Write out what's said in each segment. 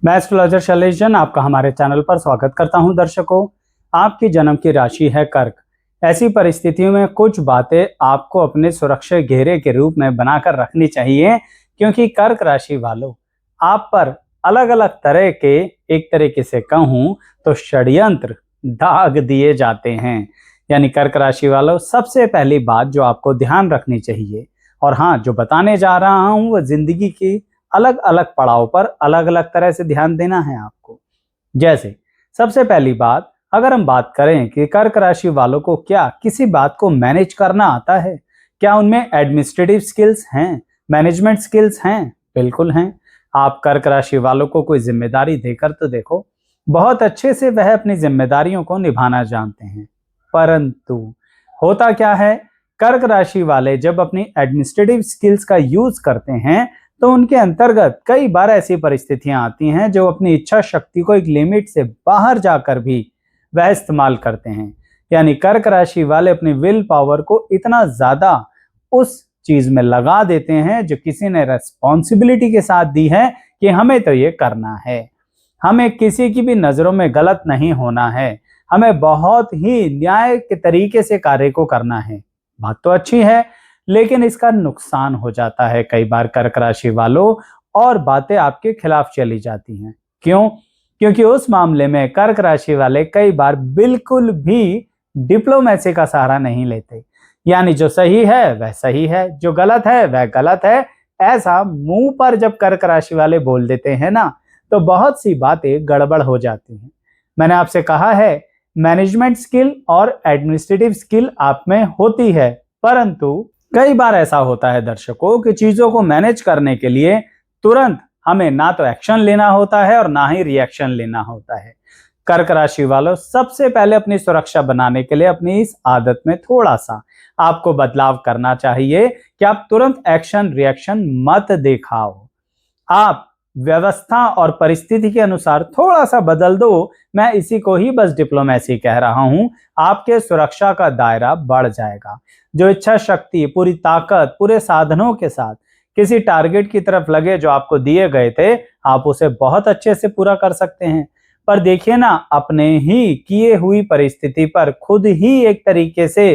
मैं एस्ट्रोलॉजर शैलेश जैन आपका हमारे चैनल पर स्वागत करता हूं। दर्शकों, आपकी जन्म की राशि है कर्क। ऐसी परिस्थितियों में कुछ बातें आपको अपने सुरक्षा घेरे के रूप में बनाकर रखनी चाहिए, क्योंकि कर्क राशि वालों आप पर अलग अलग तरह के, एक तरीके से कहूं तो षड्यंत्र दाग दिए जाते हैं। यानी कर्क राशि वालों, सबसे पहली बात जो आपको ध्यान रखनी चाहिए, और हाँ, जो बताने जा रहा हूं वो जिंदगी की अलग अलग पड़ाव पर अलग अलग तरह से ध्यान देना है आपको। जैसे सबसे पहली बात, अगर हम बात करें कि कर्क राशि वालों को क्या किसी बात को मैनेज करना आता है, क्या उनमें एडमिनिस्ट्रेटिव स्किल्स हैं, मैनेजमेंट स्किल्स हैं? बिल्कुल हैं। आप कर्क राशि वालों को कोई जिम्मेदारी देकर तो देखो, बहुत अच्छे से वह अपनी जिम्मेदारियों को निभाना जानते हैं। परंतु होता क्या है, कर्क राशि वाले जब अपनी एडमिनिस्ट्रेटिव स्किल्स का यूज करते हैं तो उनके अंतर्गत कई बार ऐसी परिस्थितियां आती हैं जो अपनी इच्छा शक्ति को एक लिमिट से बाहर जाकर भी वह इस्तेमाल करते हैं। यानी कर्क राशि वाले अपनी विल पावर को इतना ज्यादा उस चीज में लगा देते हैं जो किसी ने रेस्पॉन्सिबिलिटी के साथ दी है कि हमें तो ये करना है, हमें किसी की भी नजरों में गलत नहीं होना है, हमें बहुत ही न्याय के तरीके से कार्य को करना है। बात तो अच्छी है, लेकिन इसका नुकसान हो जाता है कई बार कर्क राशि वालों, और बातें आपके खिलाफ चली जाती हैं। क्यों? क्योंकि उस मामले में कर्क राशि वाले कई बार बिल्कुल भी डिप्लोमेसी का सहारा नहीं लेते। यानी जो सही है वह सही है, जो गलत है वह गलत है, ऐसा मुंह पर जब कर्क राशि वाले बोल देते हैं ना, तो बहुत सी बातें गड़बड़ हो जाती हैं। मैंने आपसे कहा है, मैनेजमेंट स्किल और एडमिनिस्ट्रेटिव स्किल आप में होती है, परंतु कई बार ऐसा होता है दर्शकों कि चीजों को मैनेज करने के लिए तुरंत हमें ना तो एक्शन लेना होता है और ना ही रिएक्शन लेना होता है। कर्क राशि वालों, सबसे पहले अपनी सुरक्षा बनाने के लिए अपनी इस आदत में थोड़ा सा आपको बदलाव करना चाहिए कि आप तुरंत एक्शन रिएक्शन मत दिखाओ। आप व्यवस्था और परिस्थिति के अनुसार थोड़ा सा बदल दो। मैं इसी को ही बस डिप्लोमेसी कह रहा हूं। आपके सुरक्षा का दायरा बढ़ जाएगा। जो इच्छा शक्ति, पूरी ताकत, पूरे साधनों के साथ किसी टारगेट की तरफ लगे जो आपको दिए गए थे, आप उसे बहुत अच्छे से पूरा कर सकते हैं। पर देखिए ना, अपने ही किए हुई परिस्थिति पर खुद ही एक तरीके से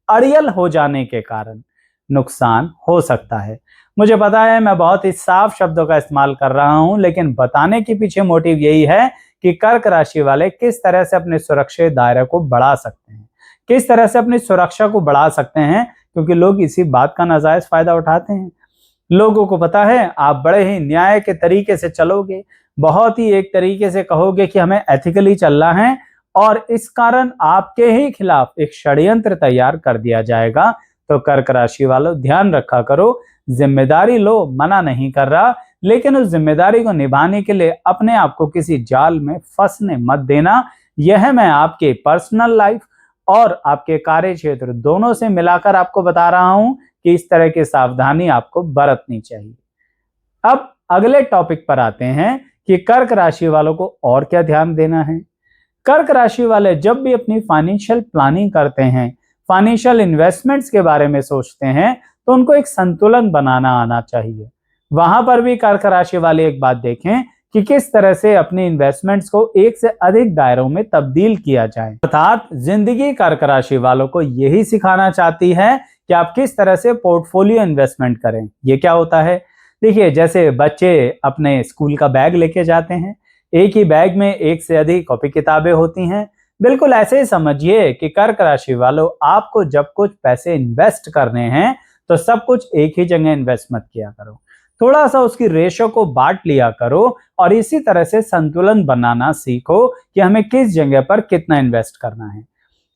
अड़ियल हो जाने के कारण नुकसान हो सकता है। मुझे पता है मैं बहुत ही साफ शब्दों का इस्तेमाल कर रहा हूं, लेकिन बताने के पीछे मोटिव यही है कि कर्क राशि वाले किस तरह से अपने सुरक्षा दायरे को बढ़ा सकते हैं, किस तरह से अपनी सुरक्षा को बढ़ा सकते हैं, क्योंकि लोग इसी बात का नाजायज फायदा उठाते हैं। लोगों को पता है आप बड़े ही न्याय के तरीके से चलोगे, बहुत ही एक तरीके से कहोगे कि हमें एथिकली चलना है, और इस कारण आपके ही खिलाफ एक षड्यंत्र तैयार कर दिया जाएगा। तो कर्क राशि वालों, ध्यान रखा करो, जिम्मेदारी लो, मना नहीं कर रहा, लेकिन उस जिम्मेदारी को निभाने के लिए अपने आप को किसी जाल में फंसने मत देना। यह मैं आपके पर्सनल लाइफ और आपके कार्य क्षेत्र दोनों से मिलाकर आपको बता रहा हूं कि इस तरह की सावधानी आपको बरतनी चाहिए। अब अगले टॉपिक पर आते हैं कि कर्क राशि वालों को और क्या ध्यान देना है। कर्क राशि वाले जब भी अपनी फाइनेंशियल प्लानिंग करते हैं, फाइनेंशियल इन्वेस्टमेंट्स के बारे में सोचते हैं, तो उनको एक संतुलन बनाना आना चाहिए। वहां पर भी कर्क राशि वाले एक बात देखें कि किस तरह से अपनी इन्वेस्टमेंट्स को एक से अधिक दायरों में तब्दील किया जाए। अर्थात जिंदगी कर्क राशि वालों को यही सिखाना चाहती है कि आप किस तरह से पोर्टफोलियो इन्वेस्टमेंट करें। ये क्या होता है? देखिए, जैसे बच्चे अपने स्कूल का बैग लेके जाते हैं, एक ही बैग में एक से अधिक कॉपी किताबें होती हैं। बिल्कुल ऐसे ही समझिए कि कर्क राशि वालों, आपको जब कुछ पैसे इन्वेस्ट करने हैं तो सब कुछ एक ही जगह इन्वेस्ट मत किया करो, थोड़ा सा उसकी रेशो को बांट लिया करो, और इसी तरह से संतुलन बनाना सीखो कि हमें किस जगह पर कितना इन्वेस्ट करना है।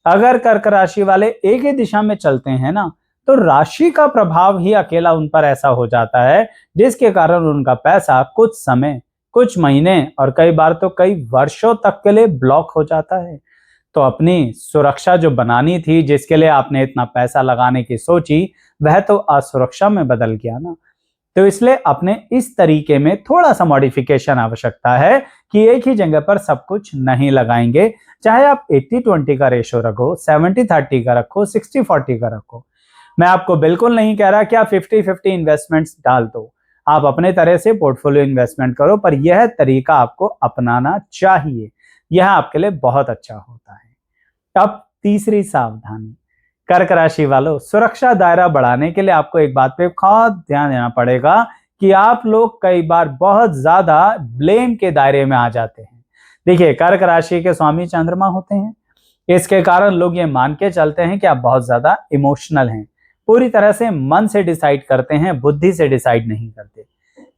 अगर कर्क राशि वाले एक ही दिशा में चलते हैं ना, तो राशि का प्रभाव ही अकेला उन पर ऐसा हो जाता है जिसके कारण उनका पैसा कुछ समय, कुछ महीने और कई बार तो कई वर्षों तक के लिए ब्लॉक हो जाता है। तो अपनी सुरक्षा जो बनानी थी, जिसके लिए आपने इतना पैसा लगाने की सोची, वह तो असुरक्षा में बदल गया ना। तो इसलिए अपने इस तरीके में थोड़ा सा मॉडिफिकेशन आवश्यकता है कि एक ही जगह पर सब कुछ नहीं लगाएंगे। चाहे आप 80-20 का रेशो रखो, 70-30 का रखो, 60-40 का रखो। मैं आपको बिल्कुल नहीं कह रहा कि आप 50-50 इन्वेस्टमेंट्स डाल दो। आप अपने तरह से पोर्टफोलियो इन्वेस्टमेंट करो, पर यह तरीका आपको अपनाना चाहिए, यह आपके लिए बहुत अच्छा होता है। अब तीसरी सावधानी, कर्क राशि वालों, सुरक्षा दायरा बढ़ाने के लिए आपको एक बात पे खास ध्यान देना पड़ेगा कि आप लोग कई बार बहुत ज्यादा ब्लेम के दायरे में आ जाते हैं। देखिए, कर्क राशि के स्वामी चंद्रमा होते हैं, इसके कारण लोग ये मान के चलते हैं कि आप बहुत ज्यादा इमोशनल हैं, पूरी तरह से मन से डिसाइड करते हैं, बुद्धि से डिसाइड नहीं करते।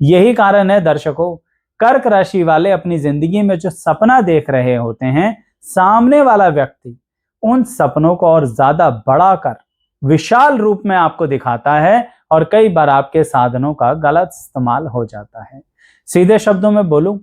यही कारण है दर्शकों, कर्क राशि वाले अपनी जिंदगी में जो सपना देख रहे होते हैं, सामने वाला व्यक्ति उन सपनों को और ज्यादा बढ़ाकर विशाल रूप में आपको दिखाता है और कई बार आपके साधनों का गलत इस्तेमाल हो जाता है। सीधे शब्दों में बोलूं,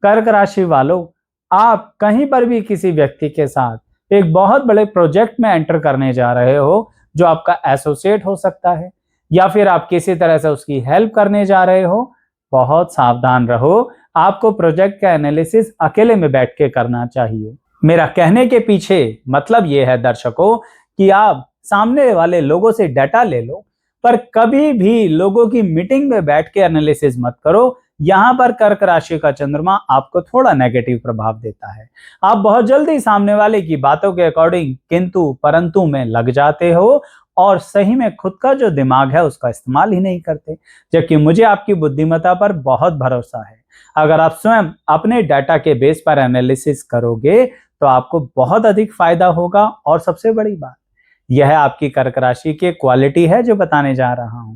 कर्क राशि वालों, आप कहीं पर भी किसी व्यक्ति के साथ एक बहुत बड़े प्रोजेक्ट में एंटर करने जा रहे हो, जो आपका एसोसिएट हो सकता है, या फिर आप किसी तरह से उसकी हेल्प करने जा रहे हो, बहुत सावधान रहो। आपको प्रोजेक्ट का एनालिसिस अकेले में बैठ के करना चाहिए। मेरा कहने के पीछे मतलब यह है दर्शकों कि आप सामने वाले लोगों से डाटा ले लो, पर कभी भी लोगों की मीटिंग में बैठ के एनालिसिस मत करो। यहां पर कर्क राशि का चंद्रमा आपको थोड़ा नेगेटिव प्रभाव देता है। आप बहुत जल्दी सामने वाले की बातों के अकॉर्डिंग किंतु परंतु में लग जाते हो और सही में खुद का जो दिमाग है उसका इस्तेमाल ही नहीं करते, जबकि मुझे आपकी बुद्धिमत्ता पर बहुत भरोसा है। अगर आप स्वयं अपने डाटा के बेस पर एनालिसिस करोगे तो आपको बहुत अधिक फायदा होगा। और सबसे बड़ी बात, यह आपकी कर्क राशि की क्वालिटी है जो बताने जा रहा हूं।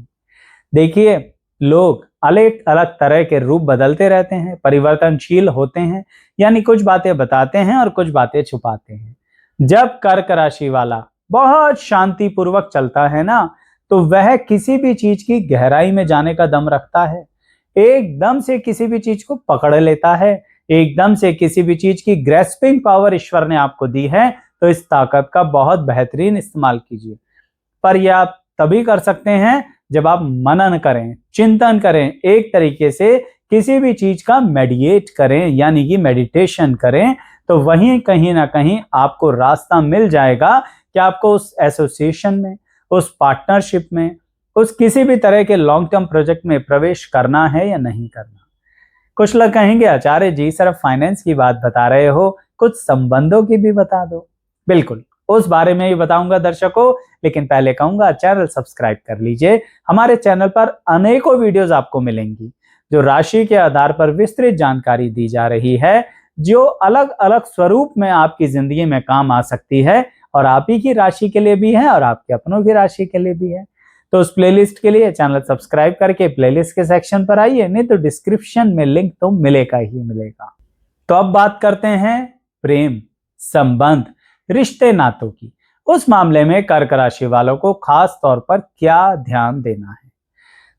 देखिए, लोग अलग अलग तरह के रूप बदलते रहते हैं, परिवर्तनशील होते हैं, यानी कुछ बातें बताते हैं और कुछ बातें छुपाते हैं। जब कर्क राशि वाला बहुत शांतिपूर्वक चलता है ना, तो वह किसी भी चीज की गहराई में जाने का दम रखता है, एकदम से किसी भी चीज को पकड़ लेता है, एकदम से किसी भी चीज की ग्रेस्पिंग पावर ईश्वर ने आपको दी है, तो इस ताकत का बहुत बेहतरीन इस्तेमाल कीजिए। पर यह आप तभी कर सकते हैं जब आप मनन करें, चिंतन करें, एक तरीके से किसी भी चीज का मेडिटेट करें, यानी कि मेडिटेशन करें, तो वहीं कहीं ना कहीं आपको रास्ता मिल जाएगा कि आपको उस एसोसिएशन में, उस पार्टनरशिप में, उस किसी भी तरह के लॉन्ग टर्म प्रोजेक्ट में प्रवेश करना है या नहीं करना। कुछ लोग कहेंगे, आचार्य जी सिर्फ फाइनेंस की बात बता रहे हो, कुछ संबंधों की भी बता दो। बिल्कुल, उस बारे में भी बताऊंगा दर्शकों, लेकिन पहले कहूंगा चैनल सब्सक्राइब कर लीजिए। हमारे चैनल पर अनेकों वीडियोस आपको मिलेंगी जो राशि के आधार पर विस्तृत जानकारी दी जा रही है, जो अलग अलग स्वरूप में आपकी जिंदगी में काम आ सकती है, और आप ही की राशि के लिए भी है और आपके अपनों की राशि के लिए भी है। तो उस प्लेलिस्ट के लिए चैनल सब्सक्राइब करके प्लेलिस्ट के सेक्शन पर आइए, नहीं तो डिस्क्रिप्शन में लिंक तो मिलेगा ही मिलेगा। तो अब बात करते हैं प्रेम, संबंध, रिश्ते नातों की। उस मामले में कर्क राशि वालों को खास तौर पर क्या ध्यान देना है।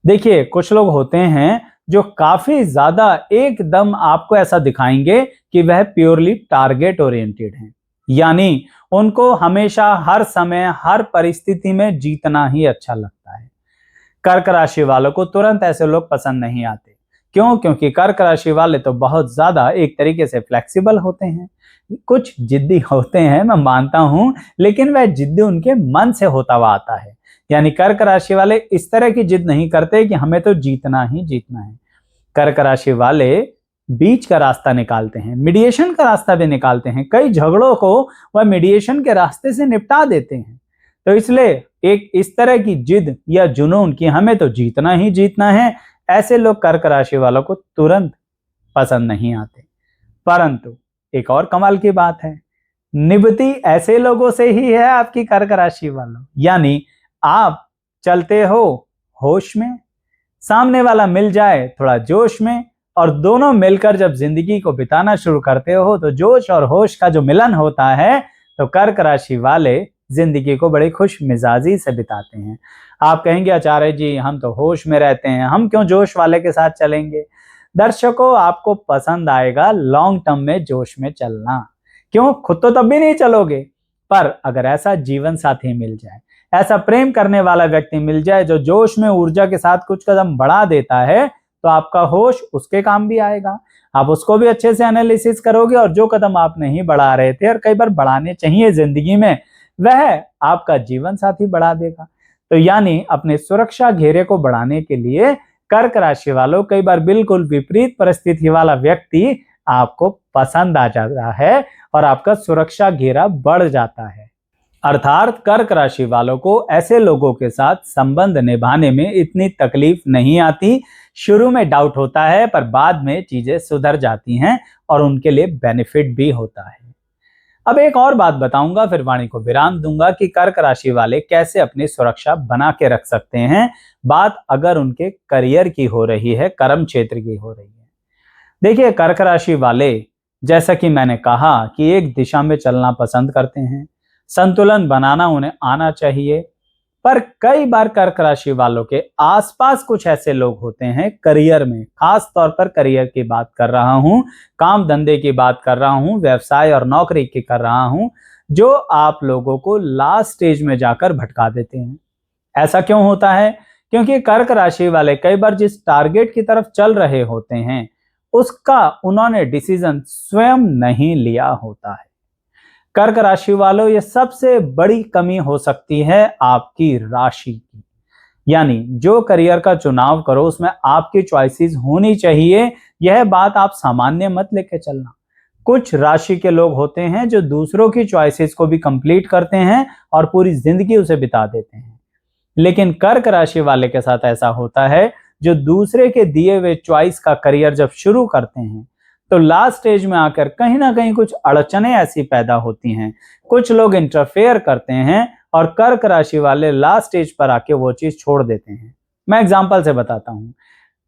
देखिए, कुछ लोग होते हैं जो काफी ज्यादा एकदम आपको ऐसा दिखाएंगे कि वह प्योरली टारगेट ओरिएंटेड हैं, यानी उनको हमेशा हर समय हर परिस्थिति में जीतना ही अच्छा लगता है। कर्क राशि वालों को तुरंत ऐसे लोग पसंद नहीं आते। क्यों? क्योंकि कर्क राशि वाले तो बहुत ज्यादा एक तरीके से फ्लेक्सिबल होते हैं, कुछ जिद्दी होते हैं, मैं मानता हूं, लेकिन वह जिद्दी उनके मन से होता हुआ आता है। यानी कर्क राशि वाले इस तरह की जिद नहीं करते कि हमें तो जीतना ही जीतना है। कर्क राशि वाले बीच का रास्ता निकालते हैं, मीडिएशन का रास्ता भी निकालते हैं। कई झगड़ों को वह मीडिएशन के रास्ते से निपटा देते हैं। तो इसलिए एक इस तरह की जिद या जुनून कि हमें तो जीतना ही जीतना है, ऐसे लोग कर्क राशि वालों को तुरंत पसंद नहीं आते। परंतु एक और कमाल की बात है, निभती ऐसे लोगों से ही है आपकी कर्क राशि वालों। यानी आप चलते हो होश में, सामने वाला मिल जाए थोड़ा जोश में, और दोनों मिलकर जब जिंदगी को बिताना शुरू करते हो तो जोश और होश का जो मिलन होता है, तो कर्क राशि वाले जिंदगी को बड़ी खुश मिजाजी से बिताते हैं। आप कहेंगे, आचार्य जी हम तो होश में रहते हैं, हम क्यों जोश वाले के साथ चलेंगे। दर्शकों, आपको पसंद आएगा लॉन्ग टर्म में जोश में चलना। क्यों? खुद तो तब भी नहीं चलोगे, पर अगर ऐसा जीवन साथी मिल जाए, ऐसा प्रेम करने वाला व्यक्ति मिल जाए जो जोश में ऊर्जा के साथ कुछ कदम बढ़ा देता है, तो आपका होश उसके काम भी आएगा। आप उसको भी अच्छे से एनालिसिस करोगे, और जो कदम आप नहीं बढ़ा रहे थे और कई बार बढ़ाने चाहिए जिंदगी में, वह आपका जीवन साथी बढ़ा देगा। तो यानी अपने सुरक्षा घेरे को बढ़ाने के लिए कर्क राशि वालों, कई बार बिल्कुल विपरीत परिस्थिति वाला व्यक्ति आपको पसंद आ जाता है और आपका सुरक्षा घेरा बढ़ जाता है। अर्थात कर्क राशि वालों को ऐसे लोगों के साथ संबंध निभाने में इतनी तकलीफ नहीं आती। शुरू में डाउट होता है पर बाद में चीजें सुधर जाती हैं और उनके लिए बेनिफिट भी होता है। अब एक और बात बताऊंगा, फिर वाणी को विराम दूंगा कि कर्क राशि वाले कैसे अपनी सुरक्षा बना के रख सकते हैं। बात अगर उनके करियर की हो रही है, कर्म क्षेत्र की हो रही है। देखिए, कर्क राशि वाले, जैसा कि मैंने कहा कि एक दिशा में चलना पसंद करते हैं, संतुलन बनाना उन्हें आना चाहिए। पर कई बार कर्क राशि वालों के आसपास कुछ ऐसे लोग होते हैं करियर में, खास तौर पर करियर की बात कर रहा हूं, काम धंधे की बात कर रहा हूं, व्यवसाय और नौकरी की कर रहा हूं, जो आप लोगों को लास्ट स्टेज में जाकर भटका देते हैं। ऐसा क्यों होता है? क्योंकि कर्क राशि वाले कई बार जिस टारगेट की तरफ चल रहे होते हैं उसका उन्होंने डिसीजन स्वयं नहीं लिया होता है। कर्क राशि वालों, ये सबसे बड़ी कमी हो सकती है आपकी राशि की। यानी जो करियर का चुनाव करो उसमें आपकी चॉइसेस होनी चाहिए। यह बात आप सामान्य मत लेके चलना। कुछ राशि के लोग होते हैं जो दूसरों की चॉइसेस को भी कंप्लीट करते हैं और पूरी जिंदगी उसे बिता देते हैं। लेकिन कर्क राशि वाले के साथ ऐसा होता है, जो दूसरे के दिए हुए चॉइस का करियर जब शुरू करते हैं तो लास्ट स्टेज में आकर कहीं ना कहीं कुछ अड़चने ऐसी पैदा होती हैं, कुछ लोग इंटरफेयर करते हैं और कर्क राशि वाले लास्ट स्टेज पर आके वो चीज छोड़ देते हैं। मैं एग्जांपल से बताता हूं।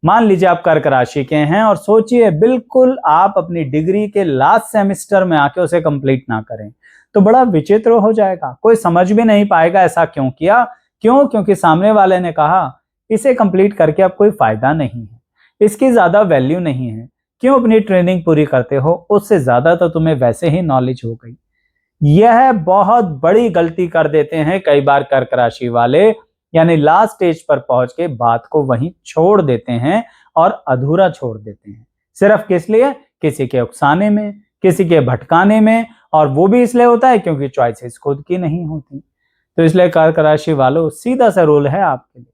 मान लीजिए आप कर्क राशि के हैं और सोचिए बिल्कुल आप अपनी डिग्री के लास्ट सेमेस्टर में आके उसे कंप्लीट ना करें तो बड़ा विचित्र हो जाएगा। कोई समझ भी नहीं पाएगा ऐसा क्यों किया। क्यों? क्योंकि सामने वाले ने कहा इसे कंप्लीट करके अब कोई फायदा नहीं है, इसकी ज्यादा वैल्यू नहीं है, क्यों अपनी ट्रेनिंग पूरी करते हो, उससे ज्यादा तो तुम्हें वैसे ही नॉलेज हो गई। यह बहुत बड़ी गलती कर देते हैं कई बार कर्क राशि वाले, यानी लास्ट स्टेज पर पहुंच के बात को वहीं छोड़ देते हैं और अधूरा छोड़ देते हैं। सिर्फ किस लिए? किसी के उकसाने में, किसी के भटकाने में, और वो भी इसलिए होता है क्योंकि चॉइसेस खुद की नहीं होती। तो इसलिए कर्क राशि वालों, सीधा सा रूल है आपके लिए,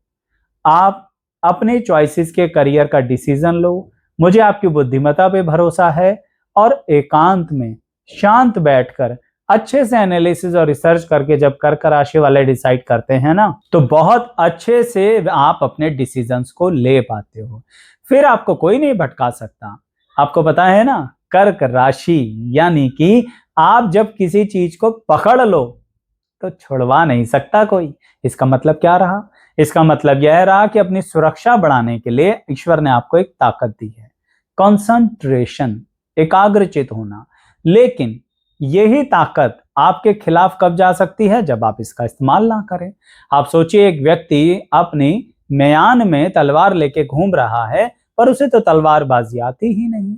आप अपने चॉइसेस के करियर का डिसीजन लो। मुझे आपकी बुद्धिमत्ता पे भरोसा है और एकांत में शांत बैठकर अच्छे से एनालिसिस और रिसर्च करके जब कर्क राशि वाले डिसाइड करते हैं ना, तो बहुत अच्छे से आप अपने डिसीजंस को ले पाते हो। फिर आपको कोई नहीं भटका सकता। आपको पता है ना, कर्क राशि यानी कि आप जब किसी चीज को पकड़ लो तो छुड़वा नहीं सकता कोई। इसका मतलब क्या रहा? इसका मतलब यह रहा कि अपनी सुरक्षा बढ़ाने के लिए ईश्वर ने आपको एक ताकत दी है, कंसंट्रेशन, एकाग्रचित होना। लेकिन यही ताकत आपके खिलाफ कब जा सकती है? जब आप इसका इस्तेमाल ना करें। आप सोचिए, एक व्यक्ति अपनी म्यान में तलवार लेके घूम रहा है पर उसे तो तलवारबाजी आती ही नहीं,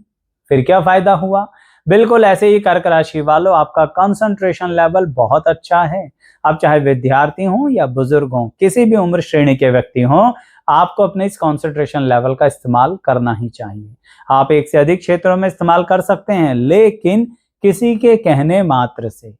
फिर क्या फायदा हुआ? बिल्कुल ऐसे ही कर्क राशि वालों, आपका कंसंट्रेशन लेवल बहुत अच्छा है। आप चाहे विद्यार्थी हों या बुजुर्ग हों, किसी भी उम्र श्रेणी के व्यक्ति हों, आपको अपने इस कंसंट्रेशन लेवल का इस्तेमाल करना ही चाहिए। आप एक से अधिक क्षेत्रों में इस्तेमाल कर सकते हैं, लेकिन किसी के कहने मात्र से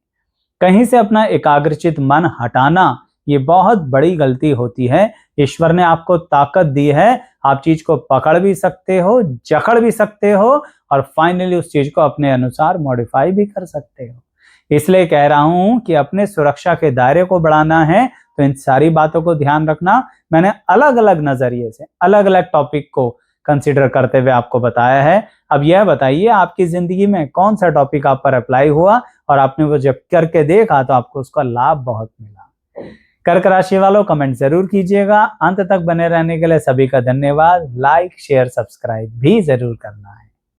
कहीं से अपना एकाग्रचित मन हटाना, ये बहुत बड़ी गलती होती है। ईश्वर ने आपको ताकत दी है, आप चीज को पकड़ भी सकते हो, जकड़ भी सकते हो और फाइनली उस चीज को अपने अनुसार मॉडिफाई भी कर सकते हो। इसलिए कह रहा हूं कि अपने सुरक्षा के दायरे को बढ़ाना है तो इन सारी बातों को ध्यान रखना। मैंने अलग अलग नजरिए से अलग अलग टॉपिक को कंसिडर करते हुए आपको बताया है। अब यह बताइए, आपकी जिंदगी में कौन सा टॉपिक आप पर अप्लाई हुआ और आपने वो जब करके देखा तो आपको उसका लाभ बहुत मिला। कर्क राशि वालों, कमेंट जरूर कीजिएगा। अंत तक बने रहने के लिए सभी का धन्यवाद। लाइक, शेयर, सब्सक्राइब भी जरूर करना है।